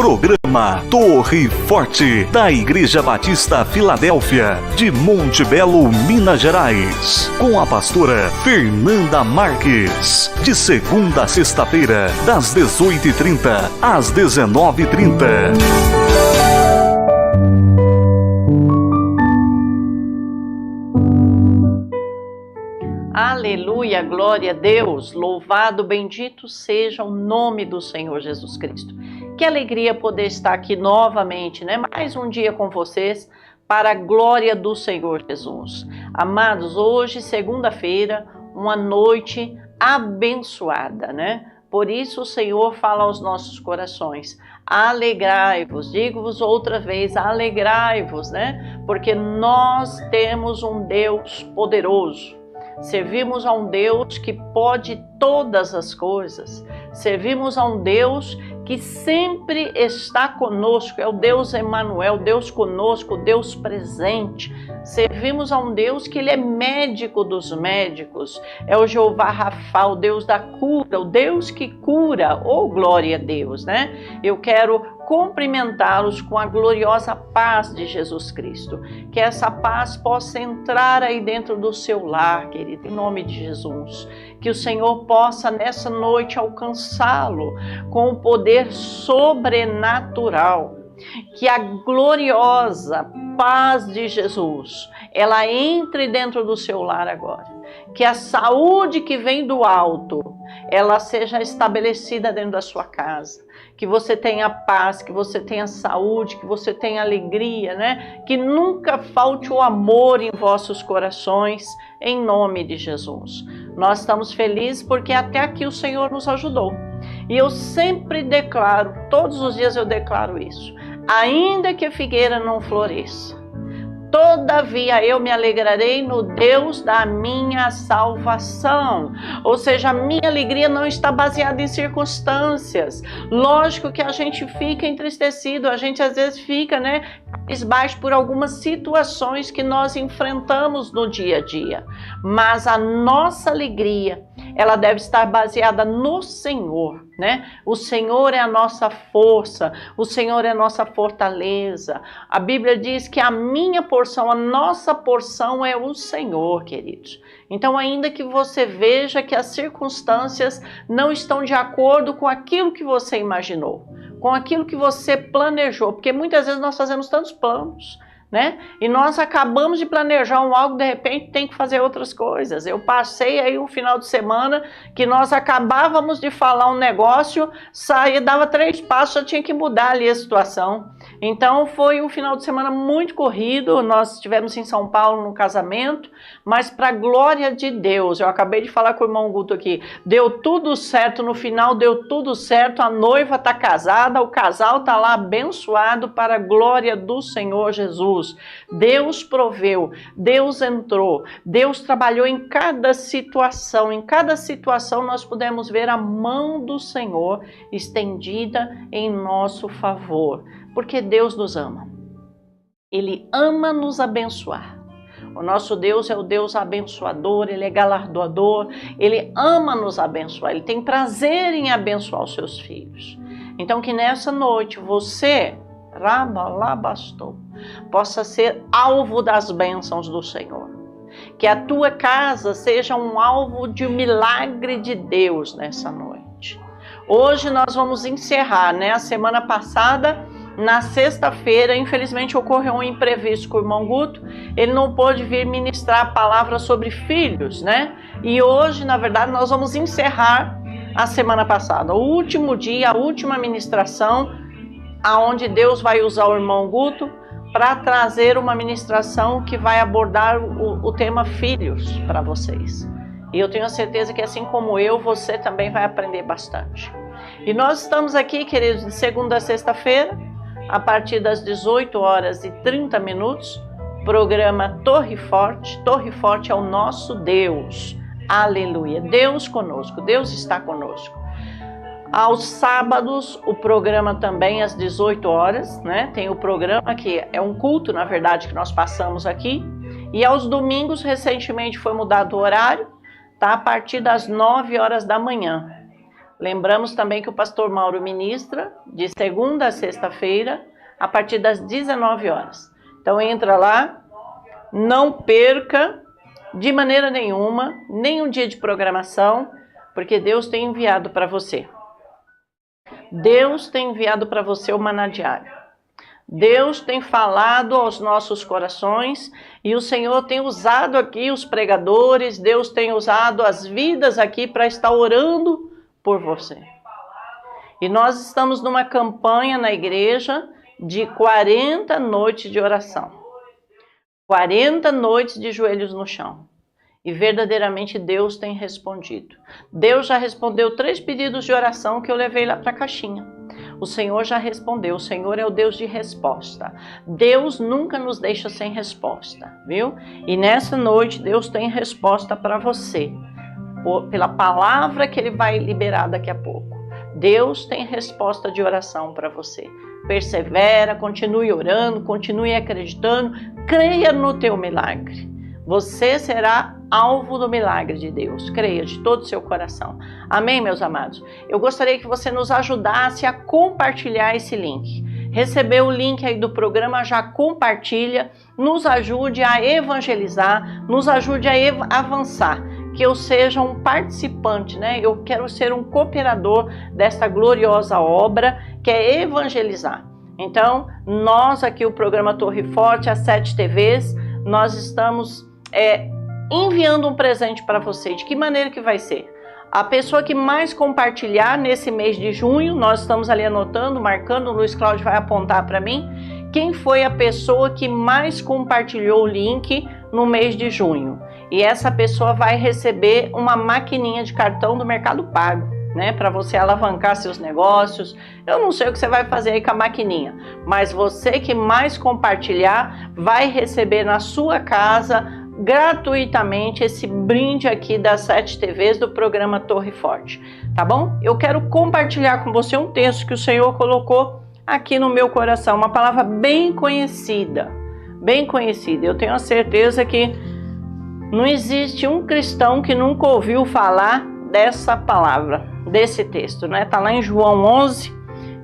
Programa Torre Forte, da Igreja Batista Filadélfia, de Monte Belo, Minas Gerais, com a pastora Fernanda Marques, de segunda a sexta-feira, das 18h30 às 19h30. Aleluia, glória a Deus, louvado, bendito seja o nome do Senhor Jesus Cristo. Que alegria poder estar aqui novamente, né? Mais um dia com vocês, para a glória do Senhor Jesus. Amados, hoje, segunda-feira, uma noite abençoada, né? Por isso o Senhor fala aos nossos corações, alegrai-vos, digo-vos outra vez, alegrai-vos, né? Porque nós temos um Deus poderoso. Servimos a um Deus que pode todas as coisas. Servimos a um Deus que sempre está conosco. É o Deus Emanuel, Deus conosco, Deus presente. Servimos a um Deus que Ele é médico dos médicos. É o Jeová Rafa, o Deus da cura, o Deus que cura. Oh, glória a Deus, né? Eu quero cumprimentá-los com a gloriosa paz de Jesus Cristo. Que essa paz possa entrar aí dentro do seu lar, querido, em nome de Jesus. Que o Senhor possa nessa noite alcançá-lo com o poder sobrenatural. Que a gloriosa paz de Jesus, ela entre dentro do seu lar agora. Que a saúde que vem do alto, ela seja estabelecida dentro da sua casa. Que você tenha paz, que você tenha saúde, que você tenha alegria, né? Que nunca falte o amor em vossos corações, em nome de Jesus. Nós estamos felizes porque até aqui o Senhor nos ajudou. E eu sempre declaro, todos os dias eu declaro isso. Ainda que a figueira não floresça, todavia eu me alegrarei no Deus da minha salvação. Ou seja, a minha alegria não está baseada em circunstâncias. Lógico que a gente fica entristecido, a gente às vezes fica, né, esbaixo por algumas situações que nós enfrentamos no dia a dia. Mas a nossa alegria, ela deve estar baseada no Senhor, né? O Senhor é a nossa força, o Senhor é a nossa fortaleza. A Bíblia diz que a minha porção, a nossa porção é o Senhor, queridos. Então, ainda que você veja que as circunstâncias não estão de acordo com aquilo que você imaginou, com aquilo que você planejou, porque muitas vezes nós fazemos tantos planos, né? E nós acabamos de planejar algo, de repente tem que fazer outras coisas. Eu passei aí um final de semana que nós acabávamos de falar um negócio, saía, dava 3 passos, já tinha que mudar ali a situação. Então foi um final de semana muito corrido, nós estivemos em São Paulo no casamento, mas para a glória de Deus, eu acabei de falar com o irmão Guto aqui, deu tudo certo, no final deu tudo certo, a noiva está casada, o casal está lá abençoado para a glória do Senhor Jesus. Deus proveu, Deus entrou, Deus trabalhou em cada situação nós pudemos ver a mão do Senhor estendida em nosso favor. Porque Deus nos ama. Ele ama nos abençoar. O nosso Deus é o Deus abençoador, Ele é galardoador, Ele ama nos abençoar, Ele tem prazer em abençoar os seus filhos. Então que nessa noite você, Rabalabastou, possa ser alvo das bênçãos do Senhor. Que a tua casa seja um alvo de um milagre de Deus nessa noite. Hoje nós vamos encerrar, né? A semana passada, na sexta-feira, infelizmente ocorreu um imprevisto com o irmão Guto, ele não pôde vir ministrar a palavra sobre filhos, né? E hoje, na verdade, nós vamos encerrar a semana passada, o último dia, a última ministração, aonde Deus vai usar o irmão Guto para trazer uma ministração que vai abordar o tema filhos para vocês. E eu tenho a certeza que assim como eu, você também vai aprender bastante. E nós estamos aqui, queridos, de segunda a sexta-feira, a partir das 18h30, programa Torre Forte. Torre Forte é o nosso Deus. Aleluia. Deus conosco, Deus está conosco. Aos sábados, o programa também às 18 horas, né? Tem o programa que é um culto, na verdade, que nós passamos aqui. E aos domingos, recentemente foi mudado o horário, tá? A partir das 9 horas da manhã. Lembramos também que o pastor Mauro ministra de segunda a sexta-feira, a partir das 19 horas. Então entra lá, não perca de maneira nenhuma, nenhum dia de programação, porque Deus tem enviado para você. Deus tem enviado para você o maná diário. Deus tem falado aos nossos corações e o Senhor tem usado aqui os pregadores, Deus tem usado as vidas aqui para estar orando por você. E nós estamos numa campanha na igreja de 40 noites de oração. 40 noites de joelhos no chão. E verdadeiramente Deus tem respondido. Deus já respondeu 3 pedidos de oração que eu levei lá para a caixinha. O Senhor já respondeu, o Senhor é o Deus de resposta. Deus nunca nos deixa sem resposta, viu? E nessa noite Deus tem resposta para você, pela palavra que Ele vai liberar daqui a pouco. Deus tem resposta de oração para você. Persevera, continue orando, continue acreditando, creia no teu milagre. Você será alvo do milagre de Deus. Creia de todo o seu coração. Amém, meus amados? Eu gostaria que você nos ajudasse a compartilhar esse link. Recebeu o link aí do programa, já compartilha, nos ajude a evangelizar, nos ajude a avançar. Que eu seja um participante, né? Eu quero ser um cooperador desta gloriosa obra que é evangelizar. Então, nós aqui, o programa Torre Forte, as 7 TVs, nós estamos enviando um presente para você. De que maneira que vai ser? A pessoa que mais compartilhar nesse mês de junho, nós estamos ali anotando, marcando, o Luiz Cláudio vai apontar para mim, quem foi a pessoa que mais compartilhou o link no mês de junho. E essa pessoa vai receber uma maquininha de cartão do Mercado Pago, né, para você alavancar seus negócios. Eu não sei o que você vai fazer aí com a maquininha, mas você que mais compartilhar vai receber na sua casa gratuitamente esse brinde aqui das 7 TVs do programa Torre Forte, tá bom? Eu quero compartilhar com você um texto que o Senhor colocou aqui no meu coração, uma palavra bem conhecida, eu tenho a certeza que não existe um cristão que nunca ouviu falar dessa palavra, desse texto, né? Tá lá em João 11,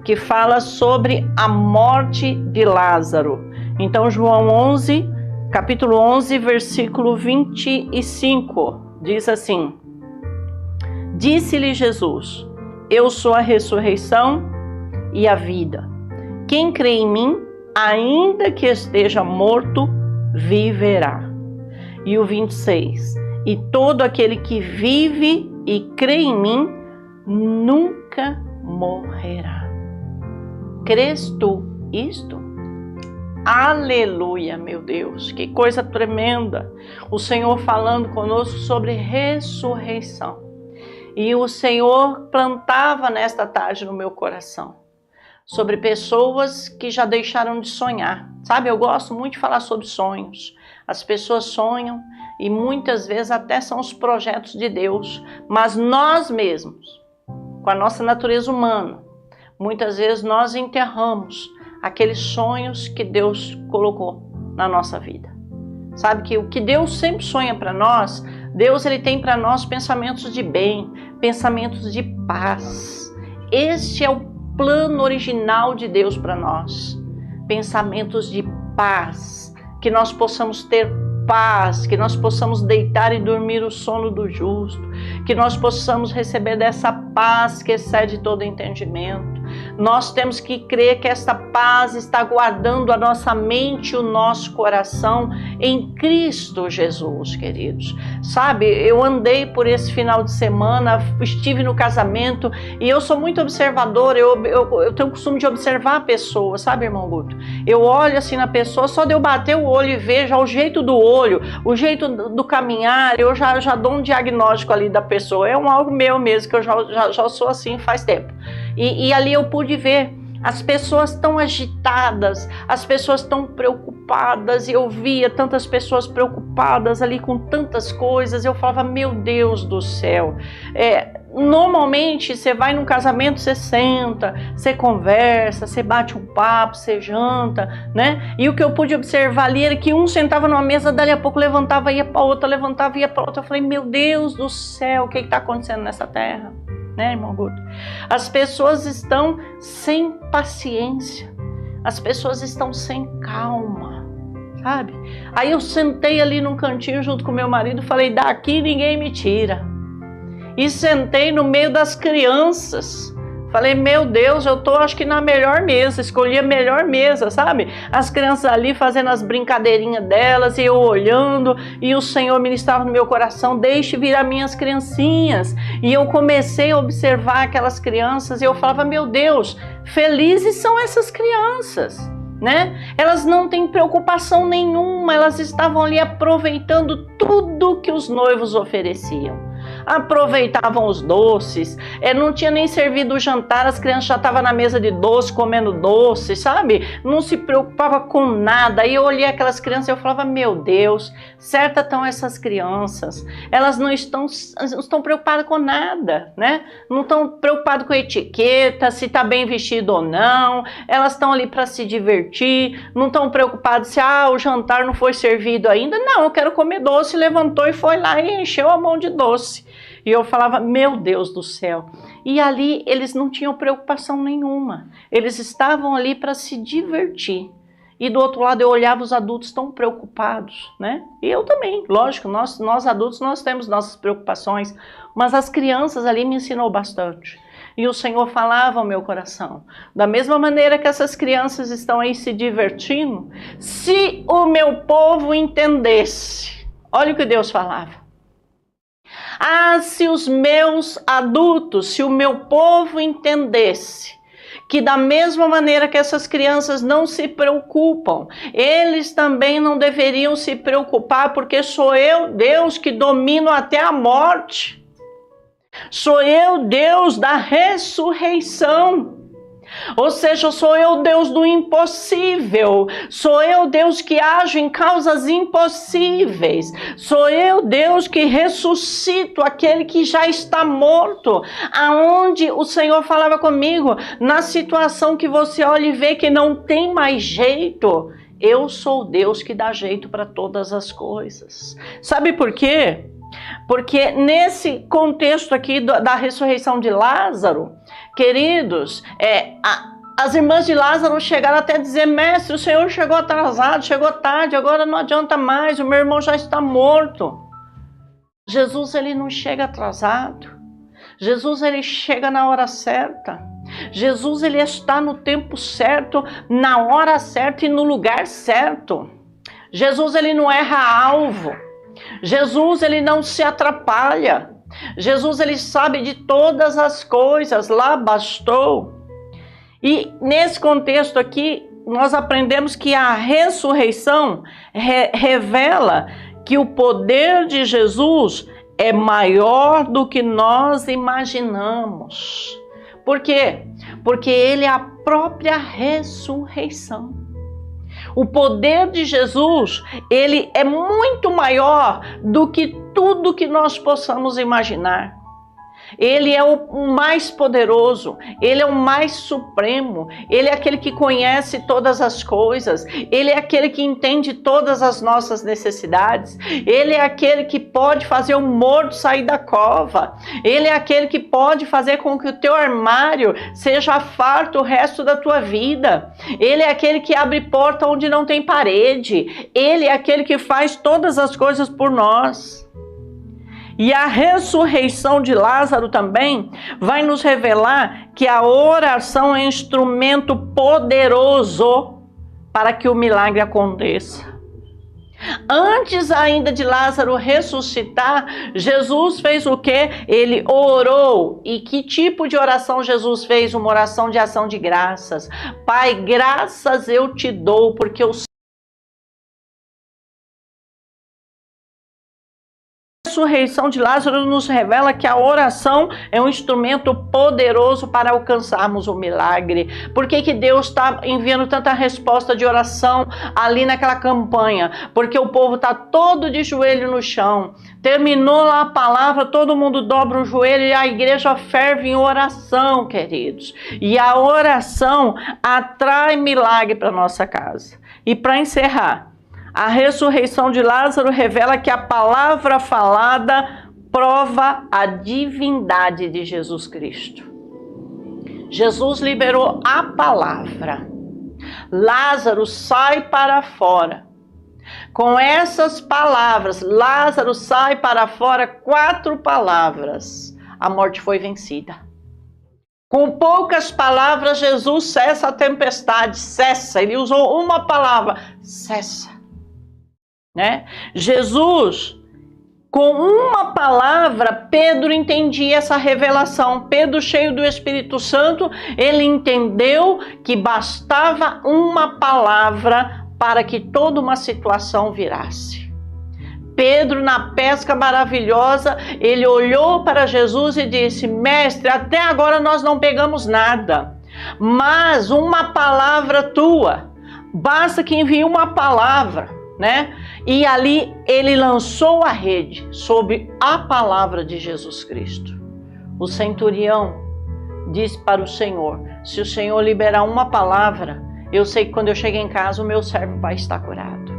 que fala sobre a morte de Lázaro. Então João 11, capítulo 11, versículo 25, diz assim: Disse-lhe Jesus, eu sou a ressurreição e a vida. Quem crê em mim, ainda que esteja morto, viverá. E o 26, e todo aquele que vive e crê em mim, nunca morrerá. Crês tu isto? Aleluia, meu Deus, que coisa tremenda. O Senhor falando conosco sobre ressurreição. E o Senhor plantava nesta tarde no meu coração sobre pessoas que já deixaram de sonhar. Sabe, eu gosto muito de falar sobre sonhos. As pessoas sonham e muitas vezes até são os projetos de Deus, mas nós mesmos, com a nossa natureza humana, muitas vezes nós enterramos aqueles sonhos que Deus colocou na nossa vida. Sabe que o que Deus sempre sonha para nós, Deus ele tem para nós pensamentos de bem, pensamentos de paz. Este é o plano original de Deus para nós. Pensamentos de paz, que nós possamos ter paz, que nós possamos deitar e dormir o sono do justo, que nós possamos receber dessa paz que excede todo entendimento. Nós temos que crer que esta paz está guardando a nossa mente e o nosso coração em Cristo Jesus, queridos. Sabe, eu andei por esse final de semana, estive no casamento e eu sou muito observadora, eu tenho o costume de observar a pessoa, sabe, irmão Guto? Eu olho assim na pessoa, só de eu bater o olho e ver já o jeito do olho, o jeito do caminhar, eu já dou um diagnóstico ali da pessoa. É algo meu mesmo, que eu já sou assim faz tempo. E ali eu pude ver, as pessoas tão agitadas, as pessoas tão preocupadas, e eu via tantas pessoas preocupadas ali com tantas coisas, eu falava, meu Deus do céu. Normalmente você vai num casamento, você senta, você conversa, você bate um papo, você janta, né? E o que eu pude observar ali era que um sentava numa mesa, dali a pouco levantava, ia para outra, levantava, ia para outra. Eu falei, meu Deus do céu, o que está acontecendo nessa terra? né, irmão Guto? As pessoas estão sem paciência, as pessoas estão sem calma, sabe? Aí eu sentei ali num cantinho junto com meu marido, falei, daqui ninguém me tira. E sentei no meio das crianças. Falei, meu Deus, eu tô acho que na melhor mesa, escolhi a melhor mesa, sabe? As crianças ali fazendo as brincadeirinhas delas e eu olhando, e o Senhor ministrava no meu coração, deixe vir as minhas criancinhas. E eu comecei a observar aquelas crianças e eu falava, meu Deus, felizes são essas crianças, né? Elas não têm preocupação nenhuma, elas estavam ali aproveitando tudo que os noivos ofereciam. Aproveitavam os doces, não tinha nem servido o jantar, as crianças já estavam na mesa de doce, comendo doce, sabe? Não se preocupava com nada. Aí eu olhei aquelas crianças e eu falava, meu Deus, certas estão essas crianças, elas não estão preocupadas com nada, né? Não estão preocupadas com etiqueta, se está bem vestido ou não, elas estão ali para se divertir, não estão preocupadas se o jantar não foi servido ainda, não, eu quero comer doce, levantou e foi lá e encheu a mão de doce. E eu falava, meu Deus do céu. E ali eles não tinham preocupação nenhuma. Eles estavam ali para se divertir. E do outro lado eu olhava os adultos tão preocupados, né? E eu também, lógico, nós adultos nós temos nossas preocupações. Mas as crianças ali me ensinou bastante. E o Senhor falava ao meu coração, da mesma maneira que essas crianças estão aí se divertindo, se o meu povo entendesse. Olha o que Deus falava. Se os meus adultos, se o meu povo entendesse que da mesma maneira que essas crianças não se preocupam, eles também não deveriam se preocupar, porque sou eu, Deus, que domino até a morte. Sou eu, Deus da ressurreição. Ou seja, sou eu Deus do impossível, sou eu Deus que age em causas impossíveis, sou eu Deus que ressuscito aquele que já está morto. Aonde o Senhor falava comigo, na situação que você olha e vê que não tem mais jeito, eu sou Deus que dá jeito para todas as coisas. Sabe por quê? Porque nesse contexto aqui da ressurreição de Lázaro, queridos, as irmãs de Lázaro chegaram até a dizer, mestre, o Senhor chegou atrasado, chegou tarde, agora não adianta mais, o meu irmão já está morto. Jesus, ele não chega atrasado. Jesus, ele chega na hora certa. Jesus, ele está no tempo certo, na hora certa e no lugar certo. Jesus, ele não erra alvo. Jesus, ele não se atrapalha. Jesus, ele sabe de todas as coisas, lá bastou. E nesse contexto aqui, nós aprendemos que a ressurreição revela que o poder de Jesus é maior do que nós imaginamos. Por quê? Porque ele é a própria ressurreição. O poder de Jesus, ele é muito maior do que tudo que nós possamos imaginar. Ele é o mais poderoso, ele é o mais supremo, ele é aquele que conhece todas as coisas, ele é aquele que entende todas as nossas necessidades, ele é aquele que pode fazer o morto sair da cova, ele é aquele que pode fazer com que o teu armário seja farto o resto da tua vida, ele é aquele que abre porta onde não tem parede, ele é aquele que faz todas as coisas por nós. E a ressurreição de Lázaro também vai nos revelar que a oração é um instrumento poderoso para que o milagre aconteça. Antes ainda de Lázaro ressuscitar, Jesus fez o quê? Ele orou. E que tipo de oração Jesus fez? Uma oração de ação de graças. Pai, graças eu te dou, porque eu A ressurreição de Lázaro nos revela que a oração é um instrumento poderoso para alcançarmos o milagre. Por que Deus está enviando tanta resposta de oração ali naquela campanha? Porque o povo está todo de joelho no chão. Terminou lá a palavra, todo mundo dobra o joelho e a igreja ferve em oração, queridos. E a oração atrai milagre para nossa casa. E para encerrar, a ressurreição de Lázaro revela que a palavra falada prova a divindade de Jesus Cristo. Jesus liberou a palavra. Lázaro, sai para fora. Com essas palavras, Lázaro, sai para fora, 4 palavras, a morte foi vencida. Com poucas palavras, Jesus cessa a tempestade, cessa. Ele usou uma palavra, cessa. Né? Jesus, com uma palavra, Pedro entendia essa revelação. Pedro, cheio do Espírito Santo, ele entendeu que bastava uma palavra para que toda uma situação virasse. Pedro, na pesca maravilhosa, ele olhou para Jesus e disse: Mestre, até agora nós não pegamos nada, mas uma palavra tua, basta que envie uma palavra, né? E ali ele lançou a rede sobre a palavra de Jesus Cristo. O centurião disse para o Senhor: se o Senhor liberar uma palavra, eu sei que quando eu chegar em casa o meu servo vai estar curado.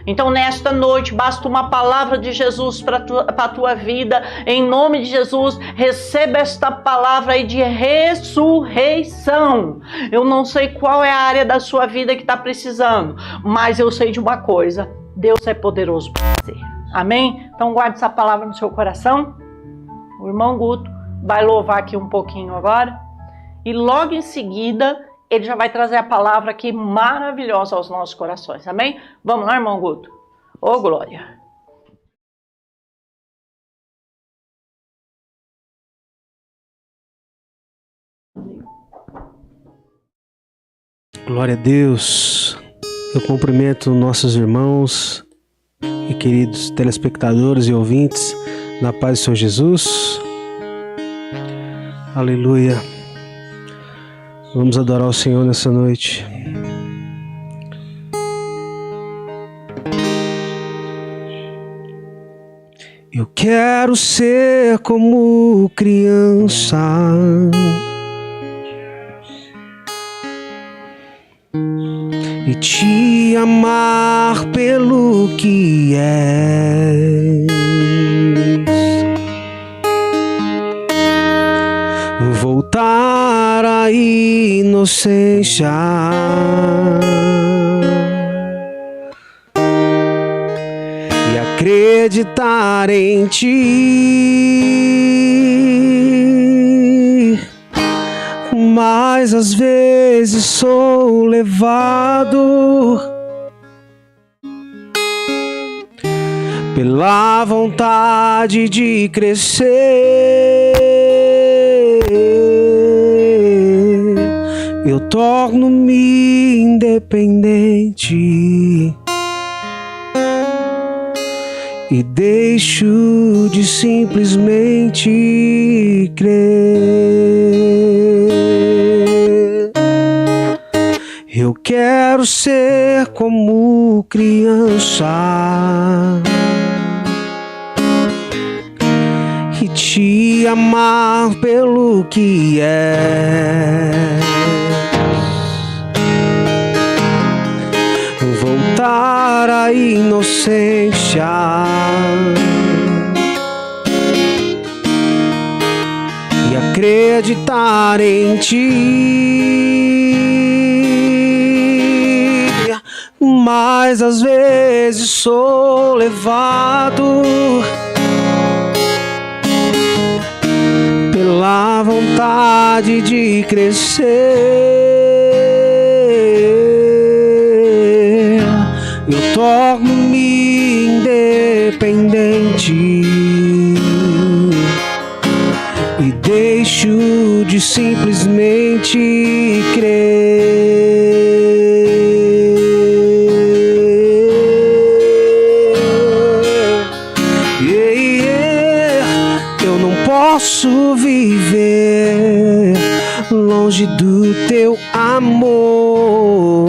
Então nesta noite basta uma palavra de Jesus para a tua vida. Em nome de Jesus, receba esta palavra aí de ressurreição. Eu não sei qual é a área da sua vida que está precisando, mas eu sei de uma coisa: Deus é poderoso para fazer. Amém? Então guarde essa palavra no seu coração. O irmão Guto vai louvar aqui um pouquinho agora. E logo em seguida, ele já vai trazer a palavra aqui maravilhosa aos nossos corações. Amém? Vamos lá, irmão Guto. Ô, glória. Glória a Deus. Eu cumprimento nossos irmãos e queridos telespectadores e ouvintes na paz do Senhor Jesus. Aleluia. Vamos adorar o Senhor nessa noite. Eu quero ser como criança e te amar pelo que és. Voltar à inocência e acreditar em ti. Mas às vezes sou levado pela vontade de crescer. Eu torno-me independente e deixo de simplesmente crer. Eu quero ser como criança e te amar pelo que é. Voltar à inocência e acreditar em ti. Mas às vezes sou levado pela vontade de crescer. Eu torno-me independente e deixo de simplesmente crer. Eu não posso viver longe do teu amor,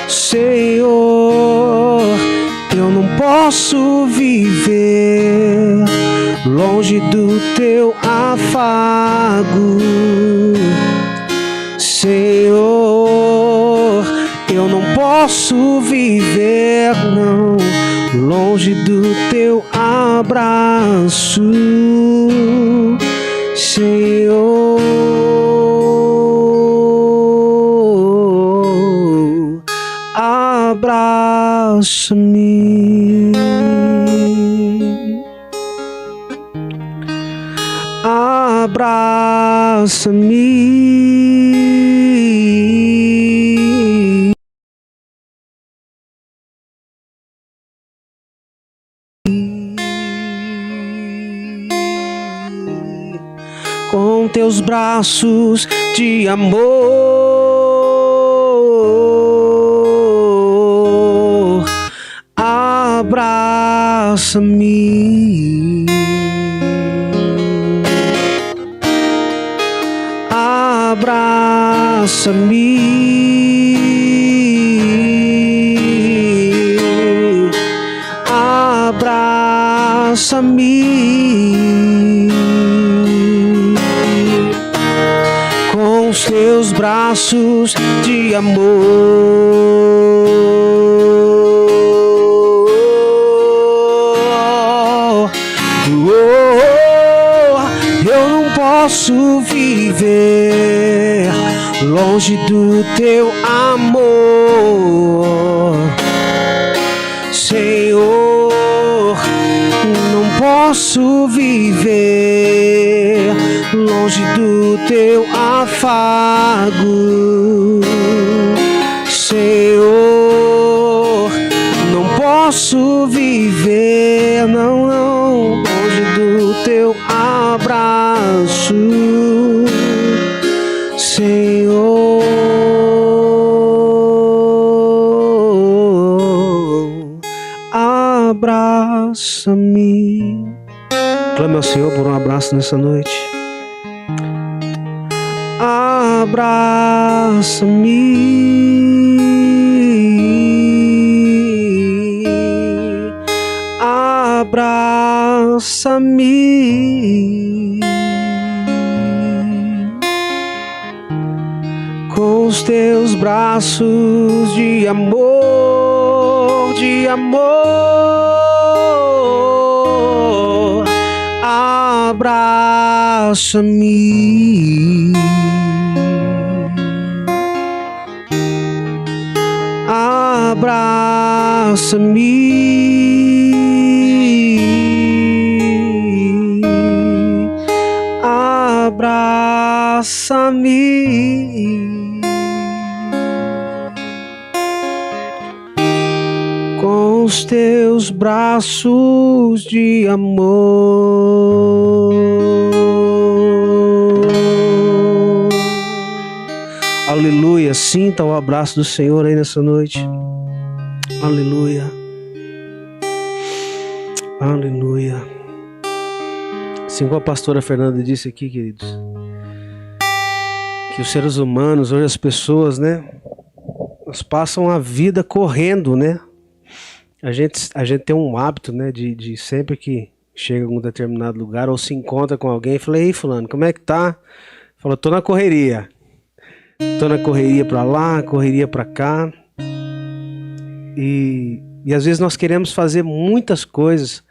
Senhor. Eu não posso viver longe do teu afago, Senhor. Eu não posso posso viver, não, longe do teu abraço, Senhor. Abraça-me, abraça-me, com teus braços de amor, abraça-me, abraça-me, abraça-me, com os teus braços de amor. Eu não posso viver longe do teu amor, Senhor. Não posso viver longe do teu afago, Senhor. Não posso viver, não, longe do teu abraço, Senhor. Abraça-me. Clame ao Senhor por um abraço nessa noite. Abraça-me, abraça-me, com os teus braços de amor, de amor, abraça-me, abraça-me, abraça-me, com os teus braços de amor. Aleluia, sinta o abraço do Senhor aí nessa noite. Aleluia, aleluia. Assim como a pastora Fernanda disse aqui, queridos, que os seres humanos, hoje as pessoas, né, elas passam a vida correndo, né? A gente tem um hábito, né, de sempre que chega a algum determinado lugar ou se encontra com alguém, fala: ei, fulano, como é que tá? Fala: tô na correria. Tô na correria pra lá, correria pra cá. E às vezes nós queremos fazer muitas coisas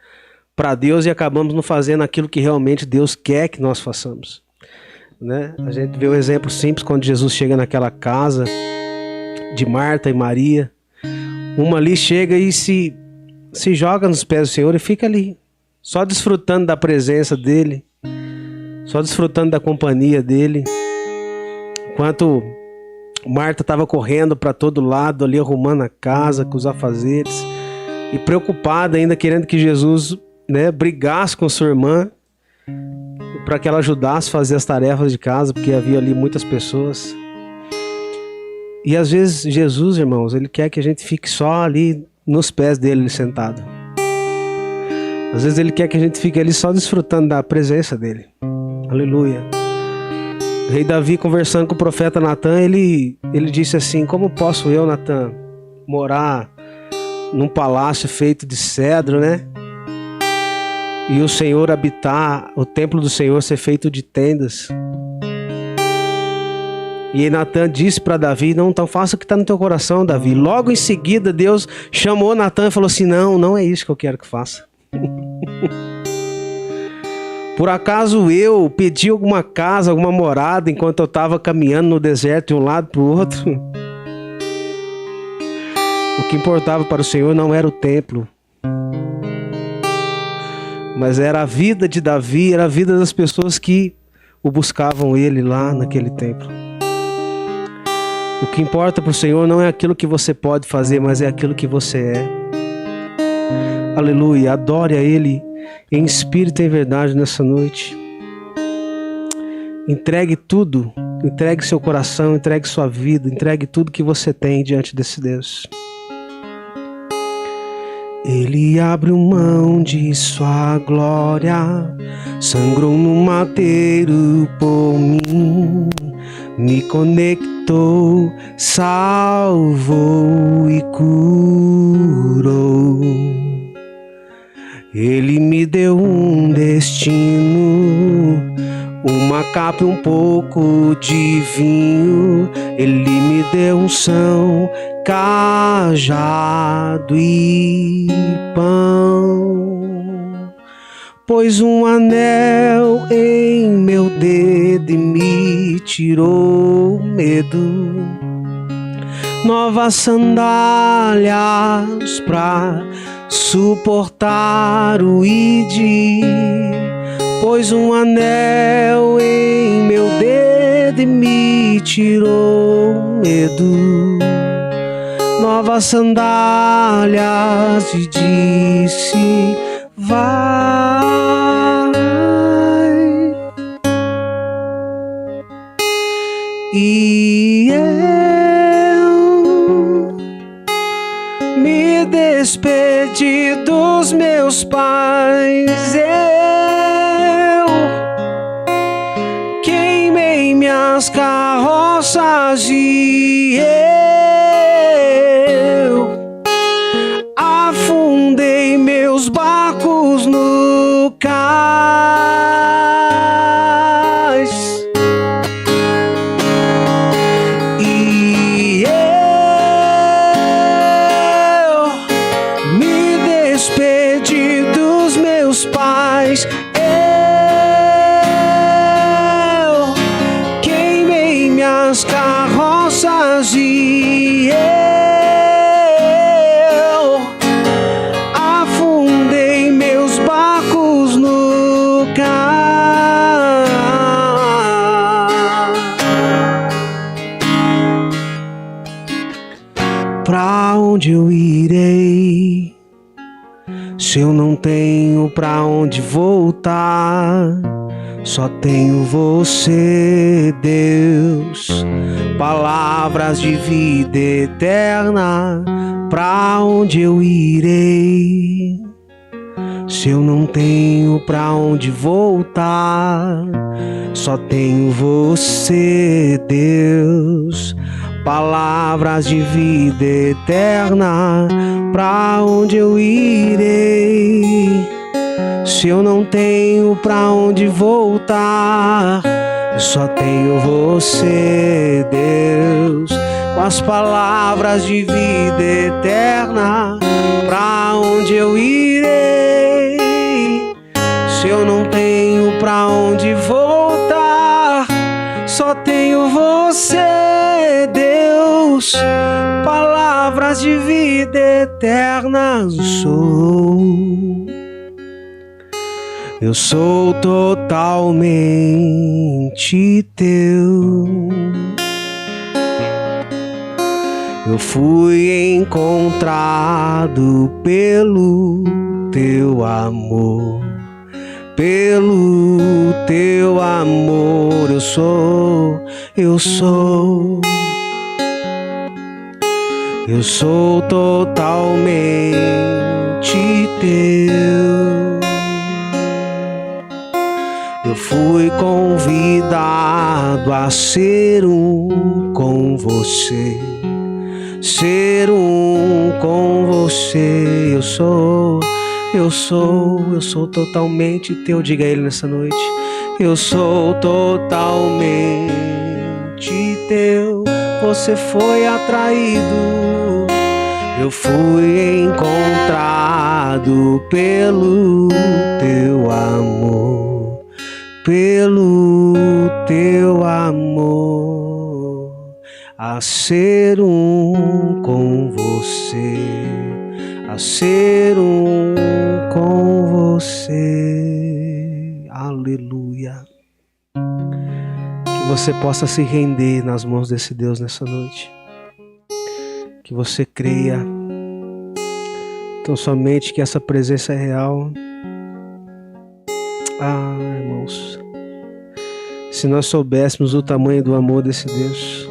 para Deus e acabamos não fazendo aquilo que realmente Deus quer que nós façamos, né? A gente vê o exemplo simples quando Jesus chega naquela casa de Marta e Maria. Uma ali chega e se joga nos pés do Senhor e fica ali, só desfrutando da presença dele, só desfrutando da companhia dele, enquanto Marta estava correndo para todo lado ali, arrumando a casa com os afazeres e preocupada ainda, querendo que Jesus, né, brigasse com sua irmã para que ela ajudasse a fazer as tarefas de casa, porque havia ali muitas pessoas. E às vezes Jesus, irmãos, ele quer que a gente fique só ali nos pés dele sentado. Às vezes ele quer que a gente fique ali só desfrutando da presença dele. Aleluia. O rei Davi, conversando com o profeta Natan, ele disse assim: como posso eu, Natan, morar num palácio feito de cedro, né? E o Senhor habitar, o templo do Senhor ser feito de tendas. E Natan disse para Davi: não, então faça o que está no teu coração, Davi. Logo em seguida, Deus chamou Natan e falou assim: não é isso que eu quero que faça. Por acaso eu pedi alguma casa, alguma morada enquanto eu estava caminhando no deserto de um lado para o outro? O que importava para o Senhor não era o templo, mas era a vida de Davi, era a vida das pessoas que o buscavam ele lá naquele templo. O que importa para o Senhor não é aquilo que você pode fazer, mas é aquilo que você é. Aleluia, adore a Ele em espírito e em verdade nessa noite. Entregue tudo, entregue seu coração, entregue sua vida, entregue tudo que você tem diante desse Deus. Ele abriu mão de sua glória, sangrou no madeiro por mim, me conectou, salvou e curou. Ele me deu um destino, uma capa e um pouco de vinho. Ele me deu unção, cajado e pão. Pôs um anel em meu dedo e me tirou o medo. Novas sandálias pra suportar o id. Pôs um anel em meu dedo e me tirou o medo. Novas sandálias e disse: vai. E eu me despedi dos meus pais. Eu queimei minhas carroças e eu afundei meus barcos no cais. E eu me despedi dos meus pais. Eu queimei minhas carroças e eu afundei meus barcos no cais. Pra onde eu irei, se eu não tenho pra onde voltar? Só tenho você, Deus, palavras de vida eterna. Pra onde eu irei, se eu não tenho pra onde voltar? Só tenho você, Deus, palavras de vida eterna. Pra onde eu irei, se eu não tenho pra onde voltar? Só tenho você, Deus, com as palavras de vida eterna. Pra onde eu irei, se eu não tenho pra onde voltar? Só tenho você, Deus, palavras de vida eterna. Eu sou totalmente teu. Eu fui encontrado pelo teu amor. Pelo teu amor eu sou totalmente teu. Eu fui convidado a ser um com você, ser um com você. Eu sou totalmente teu. Diga a ele nessa noite: eu sou totalmente teu, você foi atraído. Eu fui encontrado pelo teu amor, pelo teu amor, a ser um com você, a ser um com você. Aleluia. Que você possa se render nas mãos desse Deus nessa noite. Que você creia tão somente que essa presença é real. Ah, irmãos, se nós soubéssemos o tamanho do amor desse Deus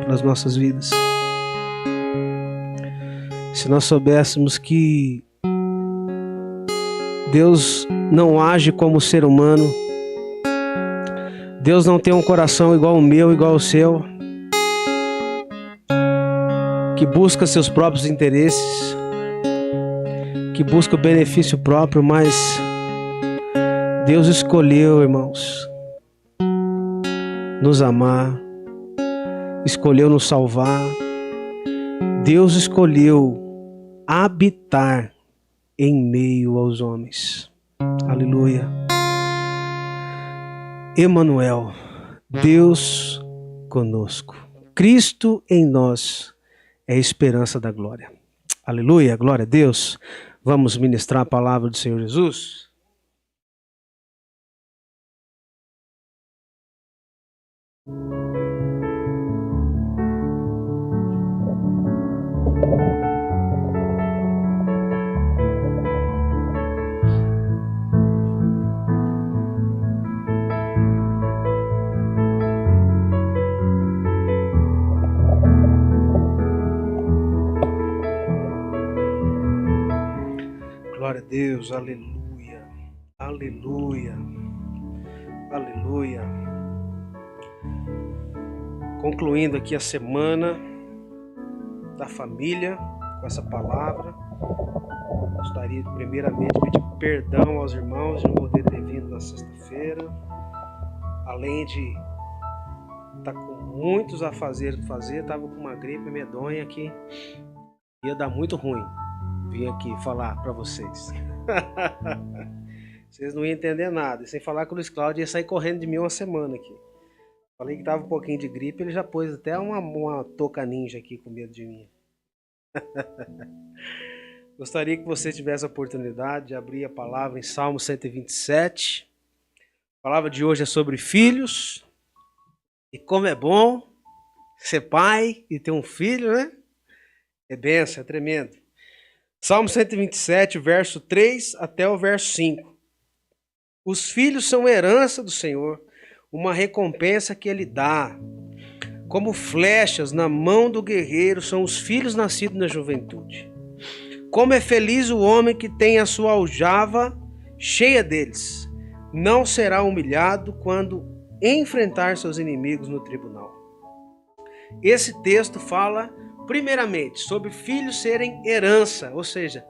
pelas nossas vidas, se nós soubéssemos que Deus não age como ser humano, Deus não tem um coração igual o meu, igual o seu, que busca seus próprios interesses, que busca o benefício próprio, mas Deus escolheu, irmãos, nos amar, escolheu nos salvar. Deus escolheu habitar em meio aos homens. Aleluia. Emanuel, Deus conosco. Cristo em nós é a esperança da glória. Aleluia, glória a Deus. Vamos ministrar a palavra do Senhor Jesus. Glória a Deus, aleluia, aleluia, aleluia. Concluindo aqui a semana da família com essa palavra, gostaria de primeiramente pedir perdão aos irmãos de não poder ter vindo na sexta-feira, além de estar com muitos a fazer, estava com uma gripe medonha que ia dar muito ruim. Vim aqui falar para vocês. Vocês não iam entender nada. E sem falar que o Luiz Cláudio ia sair correndo de mim uma semana aqui. Falei que tava um pouquinho de gripe, ele já pôs até uma touca ninja aqui com medo de mim. Gostaria que você tivesse a oportunidade de abrir a palavra em Salmo 127. A palavra de hoje é sobre filhos. E como é bom ser pai e ter um filho, né? É bênção, é tremendo. Salmo 127, verso 3 até o verso 5. Os filhos são herança do Senhor, uma recompensa que Ele dá. Como flechas na mão do guerreiro são os filhos nascidos na juventude. Como é feliz o homem que tem a sua aljava cheia deles. Não será humilhado quando enfrentar seus inimigos no tribunal. Esse texto fala primeiramente sobre filhos serem herança, ou seja,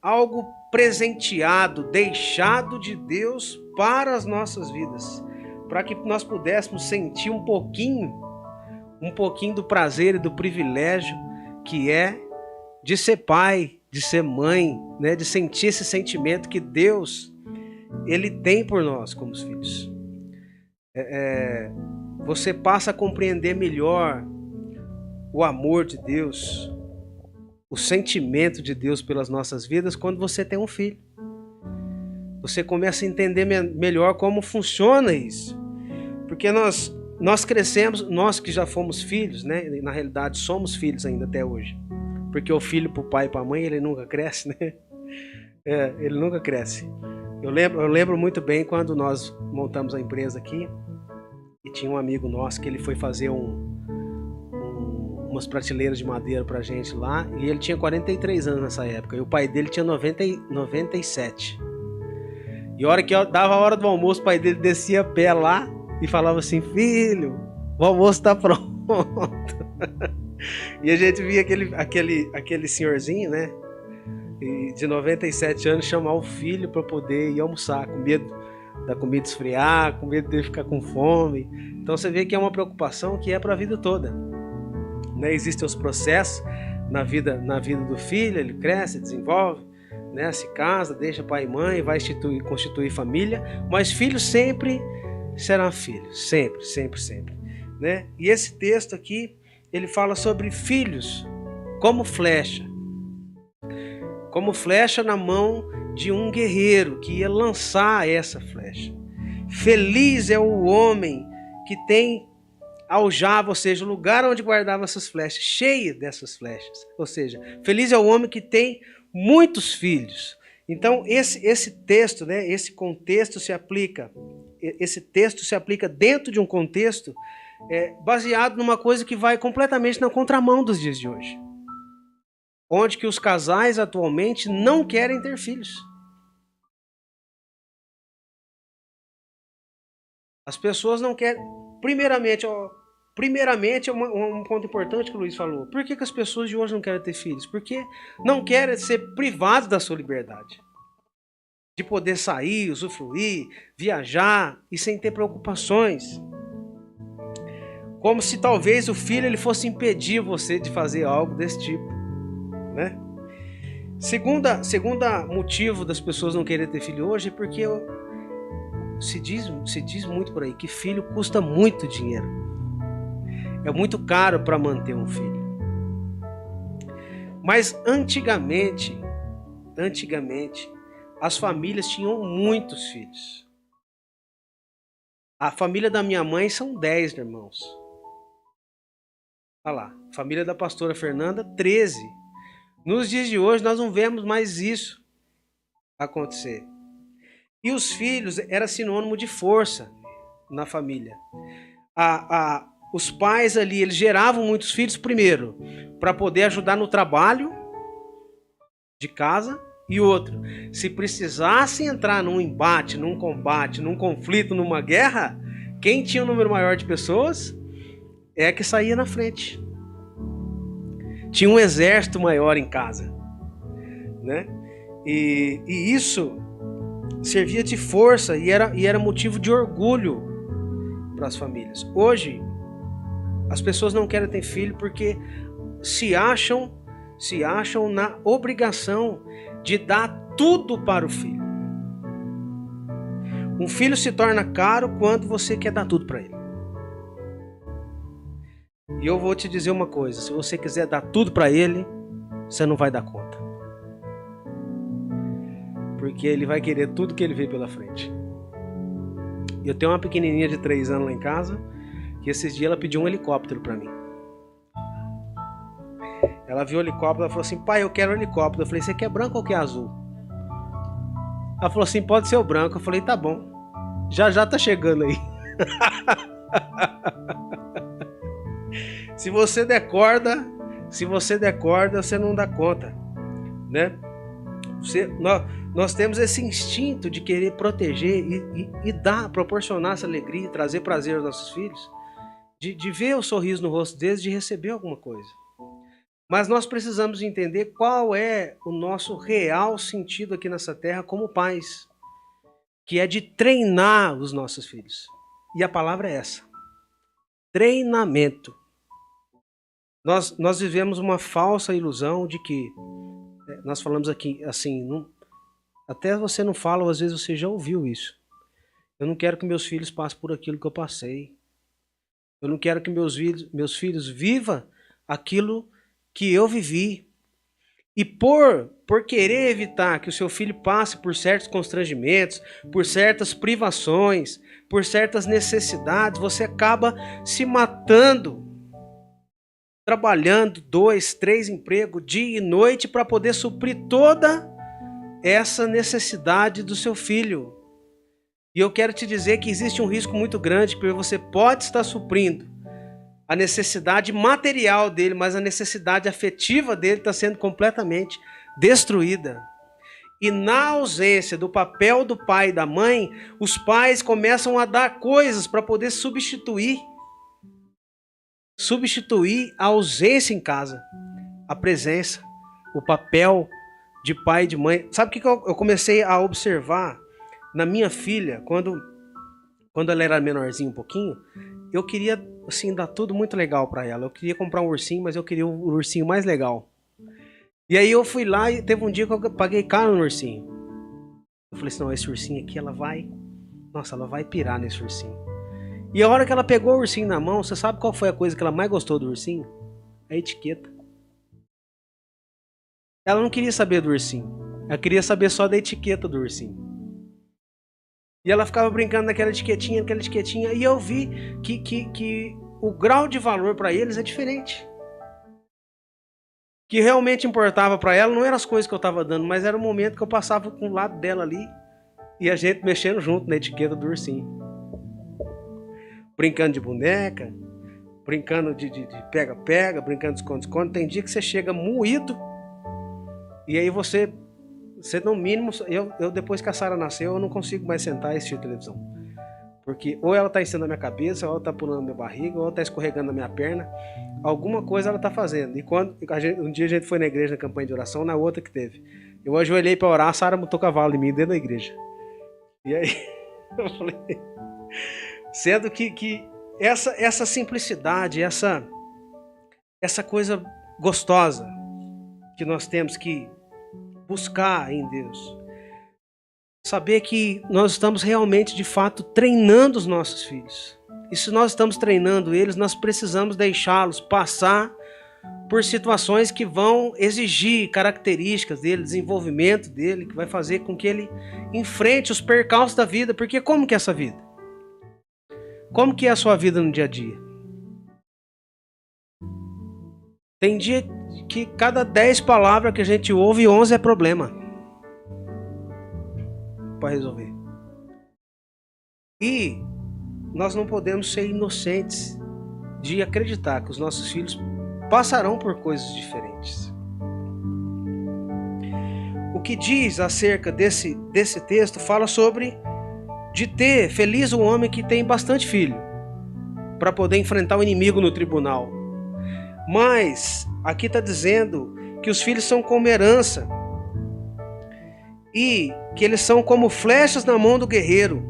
algo presenteado, deixado de Deus para as nossas vidas, para que nós pudéssemos sentir um pouquinho do prazer e do privilégio que é de ser pai, de ser mãe, né? De sentir esse sentimento que Deus Ele tem por nós como os filhos. Você passa a compreender melhor o amor de Deus, o sentimento de Deus pelas nossas vidas quando você tem um filho. Você começa a entender melhor como funciona isso. Porque nós crescemos, nós que já fomos filhos, né? Na realidade somos filhos ainda até hoje. Porque o filho para o pai e para a mãe, ele nunca cresce, né? Ele nunca cresce. Eu lembro muito bem quando nós montamos a empresa aqui e tinha um amigo nosso que ele foi fazer umas prateleiras de madeira pra gente lá, e ele tinha 43 anos nessa época, e o pai dele tinha 97. E a hora que dava a hora do almoço, o pai dele descia a pé lá e falava assim: filho, o almoço tá pronto. E a gente via aquele senhorzinho, né, de 97 anos chamar o filho para poder ir almoçar, com medo da comida esfriar, com medo dele ficar com fome. Então você vê que é uma preocupação que é para a vida toda. Né? Existem os processos na vida do filho, ele cresce, desenvolve, né? Se casa, deixa pai e mãe, vai constituir família, mas filho sempre será filho, sempre, sempre, sempre. Né? E esse texto aqui, ele fala sobre filhos como flecha na mão de um guerreiro que ia lançar essa flecha. Feliz é o homem que tem aljava, ou seja, o lugar onde guardava essas flechas, cheia dessas flechas. Ou seja, feliz é o homem que tem muitos filhos. Então, esse texto, né, esse texto se aplica dentro de um contexto baseado numa coisa que vai completamente na contramão dos dias de hoje. Onde que os casais atualmente não querem ter filhos. As pessoas não querem... Primeiramente, um ponto importante que o Luiz falou. Por que as pessoas de hoje não querem ter filhos? Porque não querem ser privados da sua liberdade. De poder sair, usufruir, viajar e sem ter preocupações. Como se talvez o filho ele fosse impedir você de fazer algo desse tipo. Né? Segunda motivo das pessoas não quererem ter filho hoje é porque se diz muito por aí que filho custa muito dinheiro. É muito caro para manter um filho. Mas antigamente, as famílias tinham muitos filhos. A família da minha mãe são 10 irmãos. Olha lá, a família da pastora Fernanda, 13. Nos dias de hoje nós não vemos mais isso acontecer. E os filhos era sinônimo de força na família. Os pais ali, eles geravam muitos filhos primeiro, para poder ajudar no trabalho de casa, e outro, se precisasse entrar num embate, num combate, num conflito, numa guerra, quem tinha um número maior de pessoas é que saía na frente. Tinha um exército maior em casa, né? E isso servia de força e era motivo de orgulho para as famílias. Hoje, as pessoas não querem ter filho porque se acham na obrigação de dar tudo para o filho. Um filho se torna caro quando você quer dar tudo para ele. E eu vou te dizer uma coisa, se você quiser dar tudo para ele, você não vai dar conta. Porque ele vai querer tudo que ele vê pela frente. Eu tenho uma pequenininha de 3 anos lá em casa, que esses dias ela pediu um helicóptero para mim. Ela viu o helicóptero, ela falou assim, pai, eu quero um helicóptero. Eu falei, você quer branco ou quer azul? Ela falou assim, pode ser o branco. Eu falei, tá bom, já tá chegando aí. Se você der corda, você não dá conta, né? Nós temos esse instinto de querer proteger e proporcionar essa alegria, trazer prazer aos nossos filhos, de ver o sorriso no rosto deles, de receber alguma coisa. Mas nós precisamos entender qual é o nosso real sentido aqui nessa terra como pais, que é de treinar os nossos filhos. E a palavra é essa: treinamento. Nós vivemos uma falsa ilusão de que, nós falamos aqui assim, até você não fala, ou às vezes você já ouviu isso. Eu não quero que meus filhos passem por aquilo que eu passei. Eu não quero que meus filhos vivam aquilo que eu vivi. E por querer evitar que o seu filho passe por certos constrangimentos, por certas privações, por certas necessidades, você acaba se matando, trabalhando 2, 3 empregos, dia e noite, para poder suprir toda essa necessidade do seu filho. E eu quero te dizer que existe um risco muito grande, porque você pode estar suprindo a necessidade material dele, mas a necessidade afetiva dele está sendo completamente destruída. E na ausência do papel do pai e da mãe, os pais começam a dar coisas para poder substituir a ausência em casa, a presença, o papel de pai e de mãe. Sabe o que eu comecei a observar Na minha filha, quando ela era menorzinha um pouquinho, eu queria, assim, dar tudo muito legal para ela. Eu queria comprar um ursinho, mas eu queria o ursinho mais legal. E aí eu fui lá e teve um dia que eu paguei caro no ursinho. Eu falei assim, não, esse ursinho aqui, ela vai pirar nesse ursinho. E a hora que ela pegou o ursinho na mão, você sabe qual foi a coisa que ela mais gostou do ursinho? A etiqueta. Ela não queria saber do ursinho. Ela queria saber só da etiqueta do ursinho. E ela ficava brincando naquela etiquetinha, e eu vi que o grau de valor para eles é diferente. Que realmente importava para ela não eram as coisas que eu estava dando, mas era o momento que eu passava com o lado dela ali e a gente mexendo junto na etiqueta do ursinho. Brincando de boneca, brincando de pega-pega, brincando de esconde-esconde. Tem dia que você chega moído e aí você no mínimo, eu depois que a Sara nasceu, eu não consigo mais sentar e assistir televisão. Porque ou ela está em cima da minha cabeça, ou ela está pulando na minha barriga, ou ela está escorregando na minha perna. Alguma coisa ela está fazendo. E quando um dia a gente foi na igreja na campanha de oração, na outra que teve. Eu ajoelhei para orar, a Sara montou cavalo em mim dentro da igreja. E aí eu falei... Sendo que essa simplicidade, essa coisa gostosa que nós temos que buscar em Deus. Saber que nós estamos realmente, de fato, treinando os nossos filhos. E se nós estamos treinando eles, nós precisamos deixá-los passar por situações que vão exigir características dele, desenvolvimento dele, que vai fazer com que ele enfrente os percalços da vida. Porque como que é essa vida? Como que é a sua vida no dia a dia? Tem dia que cada 10 palavras que a gente ouve, 11 é problema para resolver. E nós não podemos ser inocentes de acreditar que os nossos filhos passarão por coisas diferentes. O que diz acerca desse texto fala sobre de ter feliz o homem que tem bastante filho para poder enfrentar o inimigo no tribunal. Mas aqui está dizendo que os filhos são como herança e que eles são como flechas na mão do guerreiro.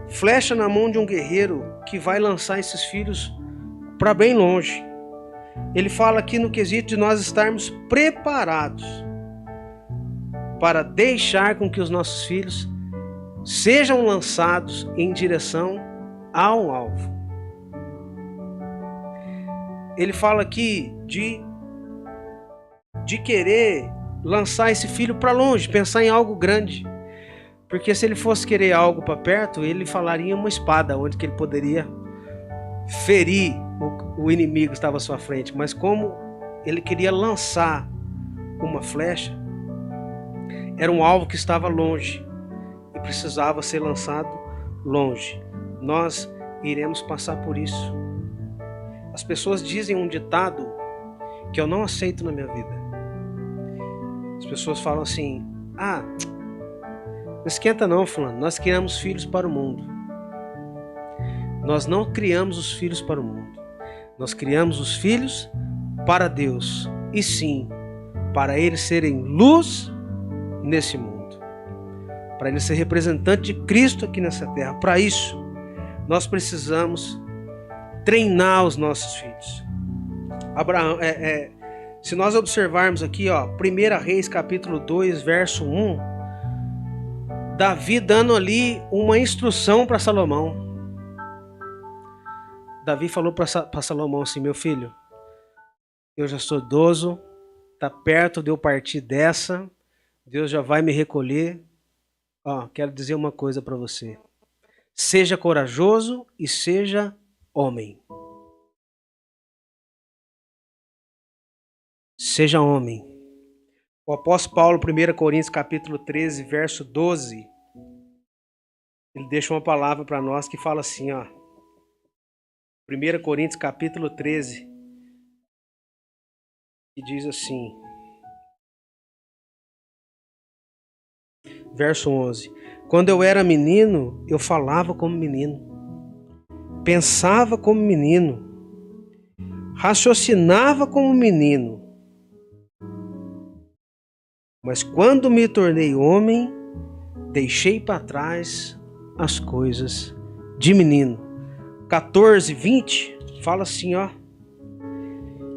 Flecha na mão de um guerreiro que vai lançar esses filhos para bem longe. Ele fala aqui no quesito de nós estarmos preparados para deixar com que os nossos filhos sejam lançados em direção a um alvo. Ele fala aqui de querer lançar esse filho para longe, pensar em algo grande. Porque se ele fosse querer algo para perto, ele falaria uma espada, onde que ele poderia ferir o inimigo que estava à sua frente. Mas como ele queria lançar uma flecha, era um alvo que estava longe e precisava ser lançado longe. Nós iremos passar por isso. As pessoas dizem um ditado que eu não aceito na minha vida. As pessoas falam assim: não esquenta não, fulano, nós criamos filhos para o mundo. Nós não criamos os filhos para o mundo. Nós criamos os filhos para Deus. E sim, para eles serem luz nesse mundo. Para eles serem representantes de Cristo aqui nessa terra. Para isso, nós precisamos treinar os nossos filhos. Se nós observarmos aqui, 1 Reis capítulo 2, verso 1, Davi dando ali uma instrução para Salomão. Davi falou para Salomão assim: meu filho, eu já sou idoso, está perto de eu partir dessa, Deus já vai me recolher. Quero dizer uma coisa para você: seja corajoso e seja homem. Seja homem. O apóstolo Paulo, 1 Coríntios capítulo 13, verso 12, ele deixa uma palavra para nós que fala assim, 1 Coríntios capítulo 13, que diz assim, verso 11: quando eu era menino, eu falava como menino, pensava como menino, raciocinava como menino. Mas quando me tornei homem, deixei para trás as coisas de menino. 14, 20, fala assim, ó.